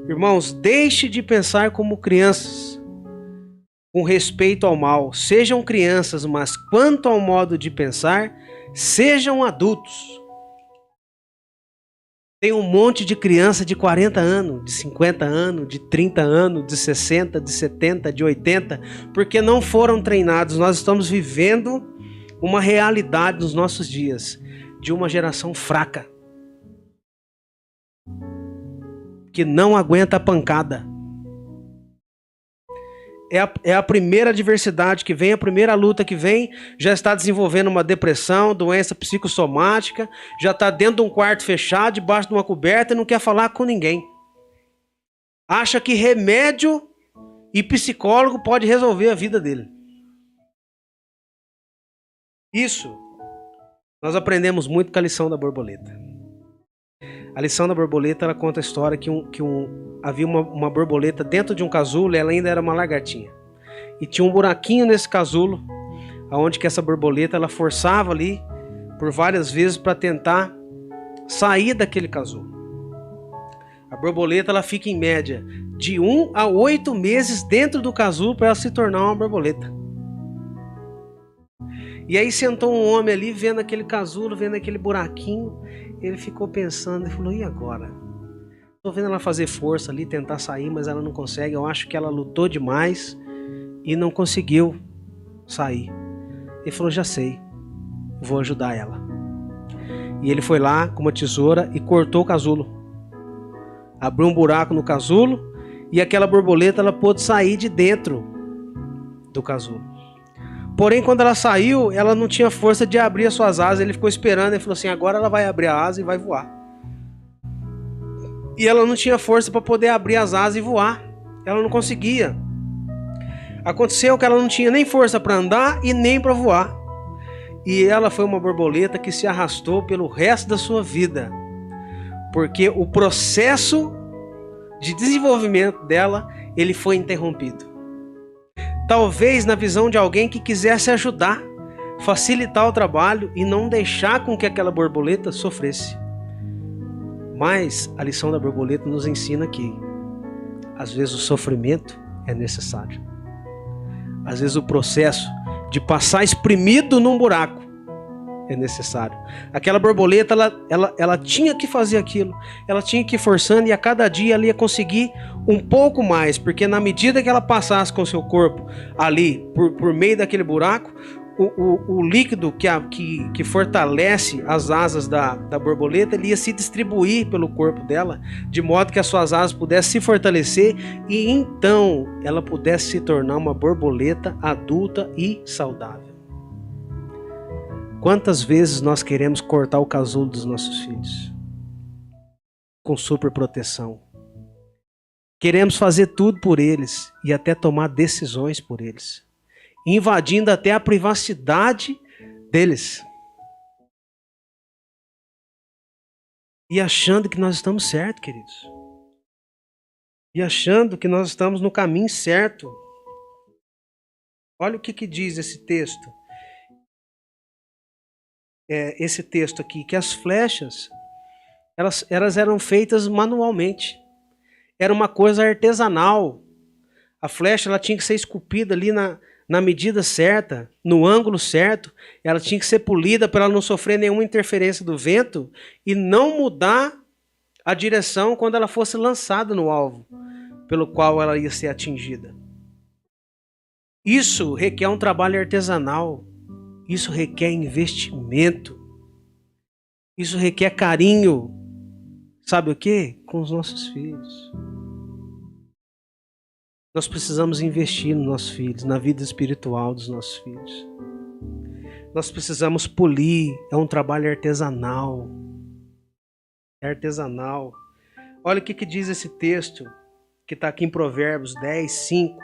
Irmãos, deixe de pensar como crianças, com respeito ao mal. Sejam crianças, mas quanto ao modo de pensar, sejam adultos. Tem um monte de criança de 40 anos, de 50 anos, de 30 anos, de 60, de 70, de 80, porque não foram treinados. Nós estamos vivendo uma realidade nos nossos dias, de uma geração fraca, que não aguenta a pancada. É a primeira adversidade que vem, a primeira luta que vem, já está desenvolvendo uma depressão, doença psicossomática, já está dentro de um quarto fechado, debaixo de uma coberta e não quer falar com ninguém. Acha que remédio e psicólogo pode resolver a vida dele. Isso nós aprendemos muito com a lição da borboleta. A lição da borboleta, ela conta a história que havia uma borboleta dentro de um casulo, e ela ainda era uma lagartinha. E tinha um buraquinho nesse casulo, onde que essa borboleta ela forçava ali por várias vezes para tentar sair daquele casulo. A borboleta ela fica em média de 1 a 8 meses dentro do casulo para ela se tornar uma borboleta. E aí sentou um homem ali vendo aquele casulo, vendo aquele buraquinho. Ele ficou pensando e falou, e agora? Estou vendo ela fazer força ali, tentar sair, mas ela não consegue. Eu acho que ela lutou demais e não conseguiu sair. Ele falou, já sei, vou ajudar ela. E ele foi lá com uma tesoura e cortou o casulo. Abriu um buraco no casulo e aquela borboleta ela pôde sair de dentro do casulo. Porém, quando ela saiu, ela não tinha força de abrir as suas asas. Ele ficou esperando e falou assim, agora ela vai abrir a asa e vai voar. E ela não tinha força para poder abrir as asas e voar. Ela não conseguia. Aconteceu que ela não tinha nem força para andar e nem para voar. E ela foi uma borboleta que se arrastou pelo resto da sua vida. Porque o processo de desenvolvimento dela, ele foi interrompido. Talvez na visão de alguém que quisesse ajudar, facilitar o trabalho e não deixar com que aquela borboleta sofresse. Mas a lição da borboleta nos ensina que às vezes o sofrimento é necessário. Às vezes o processo de passar espremido num buraco é necessário. Aquela borboleta, ela tinha que fazer aquilo. Ela tinha que ir forçando e a cada dia ela ia conseguir um pouco mais. Porque na medida que ela passasse com o seu corpo ali, por meio daquele buraco, o líquido que fortalece as asas da borboleta, ele ia se distribuir pelo corpo dela, de modo que as suas asas pudessem se fortalecer e então ela pudesse se tornar uma borboleta adulta e saudável. Quantas vezes nós queremos cortar o casulo dos nossos filhos com super proteção? Queremos fazer tudo por eles e até tomar decisões por eles, invadindo até a privacidade deles. E achando que nós estamos certos, queridos. E achando que nós estamos no caminho certo. Olha o que diz esse texto. Esse texto aqui, que as flechas, elas eram feitas manualmente. Era uma coisa artesanal. A flecha ela tinha que ser esculpida ali na medida certa, no ângulo certo. Ela tinha que ser polida para ela não sofrer nenhuma interferência do vento e não mudar a direção quando ela fosse lançada no alvo pelo qual ela ia ser atingida. Isso requer um trabalho artesanal. Isso requer investimento. Isso requer carinho. Sabe o quê? Com os nossos filhos. Nós precisamos investir nos nossos filhos, na vida espiritual dos nossos filhos. Nós precisamos polir. É um trabalho artesanal. É artesanal. Olha o que diz esse texto, que está aqui em Provérbios 10, 5.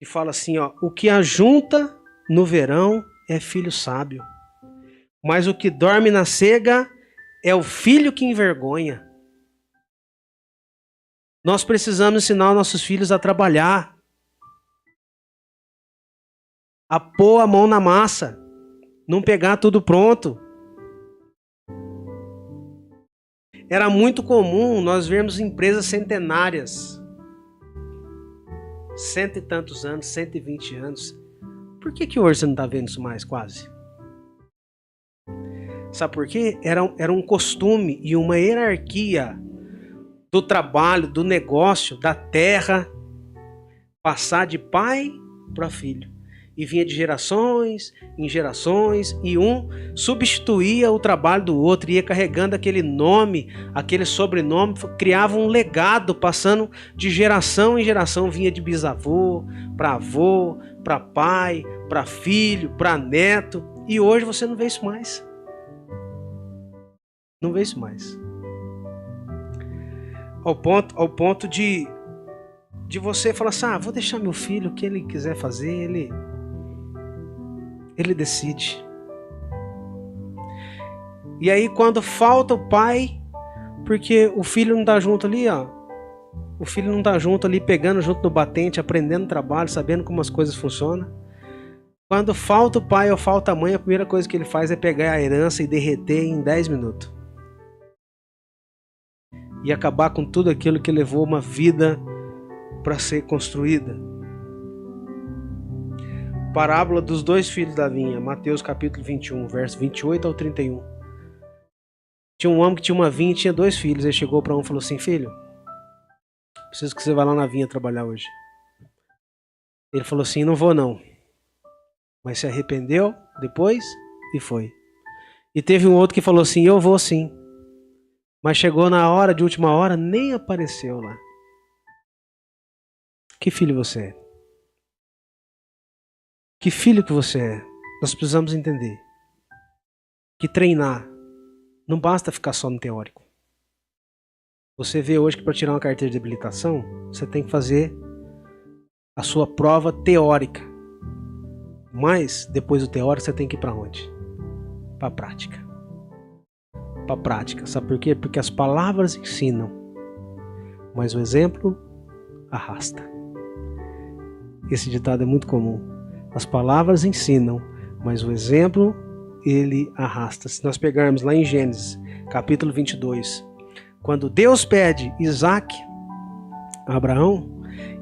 E fala assim, ó, o que ajunta no verão é filho sábio, mas o que dorme na cega é o filho que envergonha. Nós precisamos ensinar nossos filhos a trabalhar. a pôr a mão na massa, não pegar tudo pronto. Era muito comum nós vermos empresas centenárias, 100 e tantos anos, 120 anos. Por que hoje você não está vendo isso mais, quase? Sabe por quê? Era um costume e uma hierarquia do trabalho, do negócio, da terra, passar de pai para filho. E vinha de gerações em gerações, e um substituía o trabalho do outro, ia carregando aquele nome, aquele sobrenome, criava um legado, passando de geração em geração, vinha de bisavô, para pai, para filho, para neto, e hoje você não vê isso mais. Não vê isso mais. Ao ponto de você falar assim, vou deixar meu filho, o que ele quiser fazer, ele decide. E aí quando falta o pai, porque o filho não está junto ali, o filho não está junto ali, pegando junto no batente, aprendendo trabalho, sabendo como as coisas funcionam. Quando falta o pai ou falta a mãe, a primeira coisa que ele faz é pegar a herança e derreter em 10 minutos. E acabar com tudo aquilo que levou uma vida para ser construída. Parábola dos 2 filhos da vinha, Mateus capítulo 21, verso 28 ao 31. Tinha um homem que tinha uma vinha e tinha 2 filhos. Ele chegou para um e falou assim, filho, preciso que você vá lá na vinha trabalhar hoje. Ele falou assim, não vou não. Mas se arrependeu depois e foi. E teve um outro que falou assim, eu vou sim. Mas chegou na hora, de última hora, nem apareceu lá. Que filho você é? Que filho que você é? Nós precisamos entender que treinar não basta ficar só no teórico. Você vê hoje que para tirar uma carteira de habilitação, você tem que fazer a sua prova teórica. Mas, depois do teórico, você tem que ir para onde? Para a prática. Para a prática. Sabe por quê? Porque as palavras ensinam, mas o exemplo arrasta. Esse ditado é muito comum. As palavras ensinam, mas o exemplo, ele arrasta. Se nós pegarmos lá em Gênesis, capítulo 22, quando Deus pede Isaac a Abraão,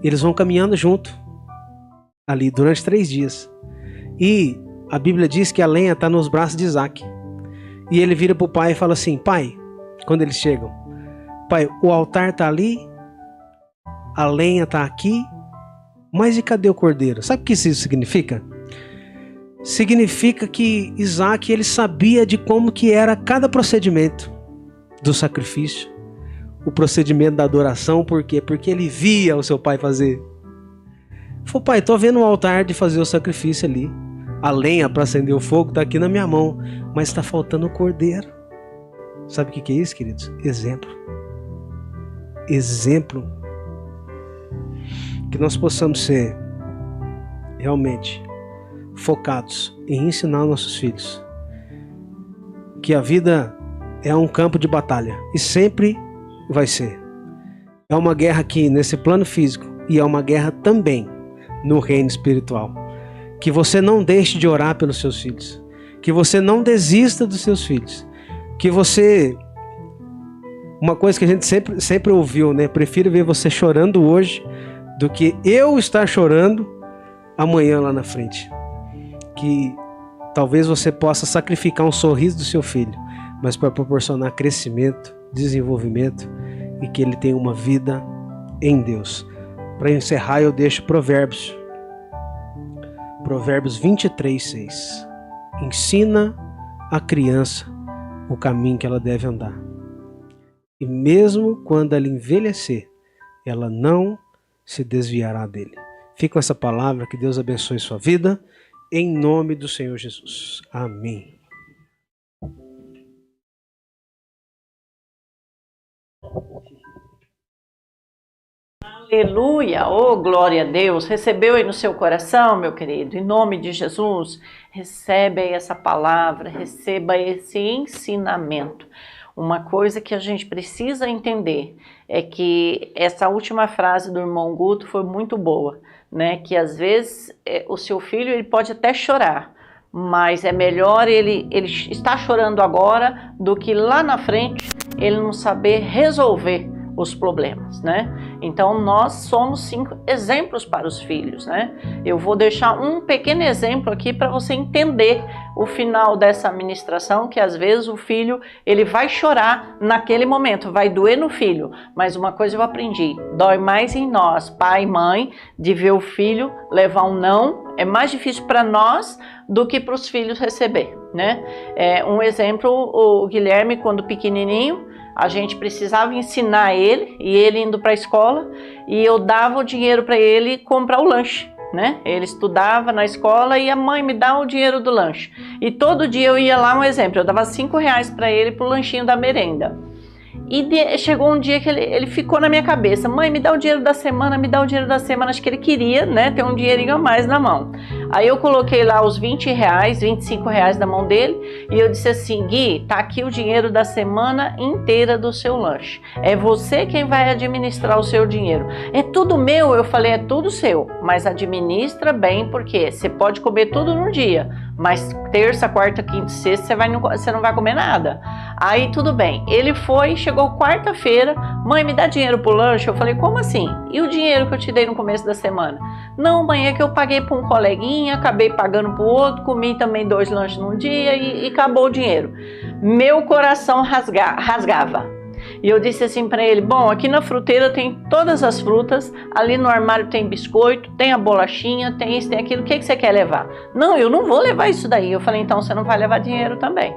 eles vão caminhando junto, ali durante 3 dias. E a Bíblia diz que a lenha está nos braços de Isaac. E ele vira para o pai e fala assim, pai, quando eles chegam, pai, o altar está ali, a lenha está aqui, mas e cadê o cordeiro? Sabe o que isso significa? Significa que Isaac, ele sabia de como que era cada procedimento do sacrifício, o procedimento da adoração. Por quê? Porque ele via o seu pai fazer. Ele falou, pai, estou vendo o altar de fazer o sacrifício ali. A lenha para acender o fogo está aqui na minha mão, mas está faltando o cordeiro. Sabe o que é isso, queridos? Exemplo. Exemplo. Que nós possamos ser realmente focados em ensinar nossos filhos que a vida é um campo de batalha e sempre vai ser. É uma guerra aqui nesse plano físico e é uma guerra também no reino espiritual. Que você não deixe de orar pelos seus filhos, que você não desista dos seus filhos, que você... Uma coisa que a gente sempre ouviu, né? Prefiro ver você chorando hoje do que eu estar chorando amanhã lá na frente. Que talvez você possa sacrificar um sorriso do seu filho, mas para proporcionar crescimento, desenvolvimento e que ele tenha uma vida em Deus. Para encerrar, eu deixo Provérbios 23:6. Ensina a criança o caminho que ela deve andar. E mesmo quando ela envelhecer, ela não se desviará dele. Fica com essa palavra, que Deus abençoe sua vida, em nome do Senhor Jesus. Amém. Aleluia, oh glória a Deus, recebeu aí no seu coração, meu querido, em nome de Jesus, recebe aí essa palavra, receba esse ensinamento. Uma coisa que a gente precisa entender é que essa última frase do irmão Guto foi muito boa, né? Que às vezes o seu filho ele pode até chorar, mas é melhor ele estar chorando agora do que lá na frente ele não saber resolver os problemas, né? Então nós somos 5 exemplos para os filhos, né? Eu vou deixar um pequeno exemplo aqui para você entender o final dessa ministração, que às vezes o filho ele vai chorar naquele momento, vai doer no filho, mas uma coisa eu aprendi, dói mais em nós, pai e mãe, de ver o filho levar um não, é mais difícil para nós do que para os filhos receber, né? Um exemplo, o Guilherme, quando pequenininho, a gente precisava ensinar ele, e ele indo para a escola, e eu dava o dinheiro para ele comprar o lanche, né? Ele estudava na escola e a mãe me dá o dinheiro do lanche. E todo dia eu ia lá, um exemplo, eu dava R$5 para ele pro lanchinho da merenda. E chegou um dia que ele ficou na minha cabeça, mãe, me dá o dinheiro da semana, me dá o dinheiro da semana. Acho que ele queria, né, ter um dinheirinho a mais na mão. Aí eu coloquei lá os R$20, R$25 na mão dele, e eu disse assim, Gui, tá aqui o dinheiro da semana inteira do seu lanche. É você quem vai administrar o seu dinheiro. É tudo meu? Eu falei, é tudo seu, mas administra bem, porque você pode comer tudo num dia, mas terça, quarta, quinta e sexta você não vai comer nada. Aí tudo bem, ele foi, chegou quarta-feira, mãe, me dá dinheiro pro lanche? Eu falei, como assim? E o dinheiro que eu te dei no começo da semana? Não, mãe, é que eu paguei para um coleguinha, acabei pagando pro outro, comi também 2 lanches num dia e acabou o dinheiro. Meu coração rasgava. E eu disse assim para ele, bom, aqui na fruteira tem todas as frutas, ali no armário tem biscoito, tem a bolachinha, tem isso, tem aquilo, o que você quer levar? Não, eu não vou levar isso daí. Eu falei, então você não vai levar dinheiro também.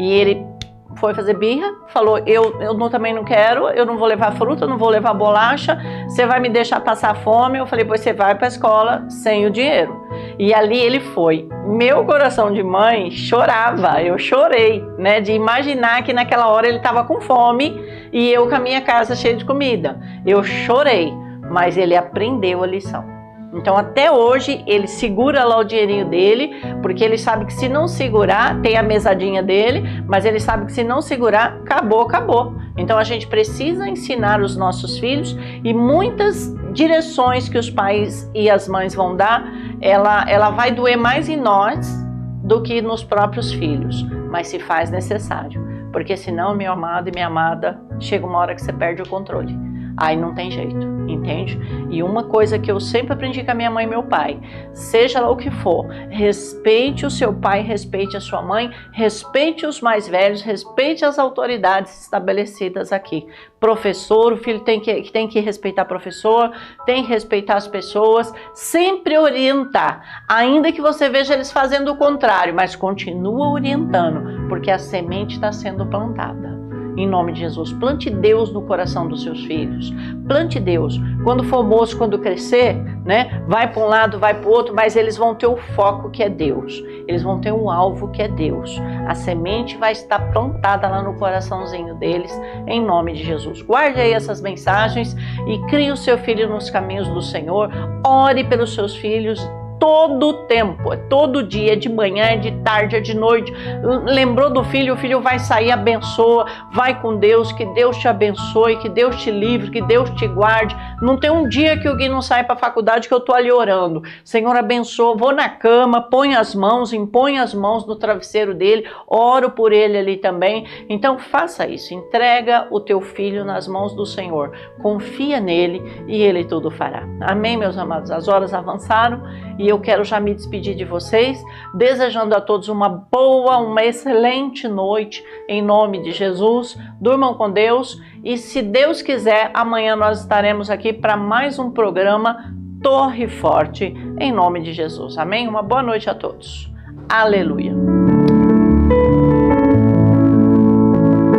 E ele foi fazer birra, falou, eu também não quero, eu não vou levar fruta, não vou levar bolacha, você vai me deixar passar fome? Eu falei, pois você vai para a escola sem o dinheiro. E ali ele foi. Meu coração de mãe chorava, eu chorei, né, de imaginar que naquela hora ele estava com fome e eu com a minha casa cheia de comida. Eu chorei, mas ele aprendeu a lição. Então até hoje ele segura lá o dinheirinho dele, porque ele sabe que se não segurar, tem a mesadinha dele, mas ele sabe que se não segurar, acabou. Então a gente precisa ensinar os nossos filhos, e muitas direções que os pais e as mães vão dar, ela vai doer mais em nós do que nos próprios filhos, mas se faz necessário, porque senão, meu amado e minha amada, chega uma hora que você perde o controle. Aí não tem jeito, entende? E uma coisa que eu sempre aprendi com a minha mãe e meu pai, seja lá o que for, respeite o seu pai, respeite a sua mãe, respeite os mais velhos, respeite as autoridades estabelecidas aqui. Professor, o filho tem que respeitar o professor, tem que respeitar as pessoas, sempre orientar, ainda que você veja eles fazendo o contrário, mas continua orientando, porque a semente está sendo plantada. Em nome de Jesus, plante Deus no coração dos seus filhos, plante Deus. Quando for moço, quando crescer, né, vai para um lado, vai para o outro, mas eles vão ter o foco que é Deus, eles vão ter um alvo que é Deus. A semente vai estar plantada lá no coraçãozinho deles, em nome de Jesus. Guarde aí essas mensagens e crie o seu filho nos caminhos do Senhor, ore pelos seus filhos, todo o tempo, todo dia, de manhã, de tarde, de noite. Lembrou do filho, o filho vai sair, abençoa, vai com Deus, que Deus te abençoe, que Deus te livre, que Deus te guarde. Não tem um dia que o Gui não sai para a faculdade que eu estou ali orando. Senhor, abençoa, vou na cama, põe as mãos, impõe as mãos no travesseiro dele, oro por ele ali também. Então faça isso, entrega o teu filho nas mãos do Senhor, confia nele e ele tudo fará. Amém, meus amados? As horas avançaram e eu quero já me despedir de vocês, desejando a todos uma boa, uma excelente noite, em nome de Jesus. Durmam com Deus e, se Deus quiser, amanhã nós estaremos aqui para mais um programa Torre Forte, em nome de Jesus. Amém? Uma boa noite a todos. Aleluia.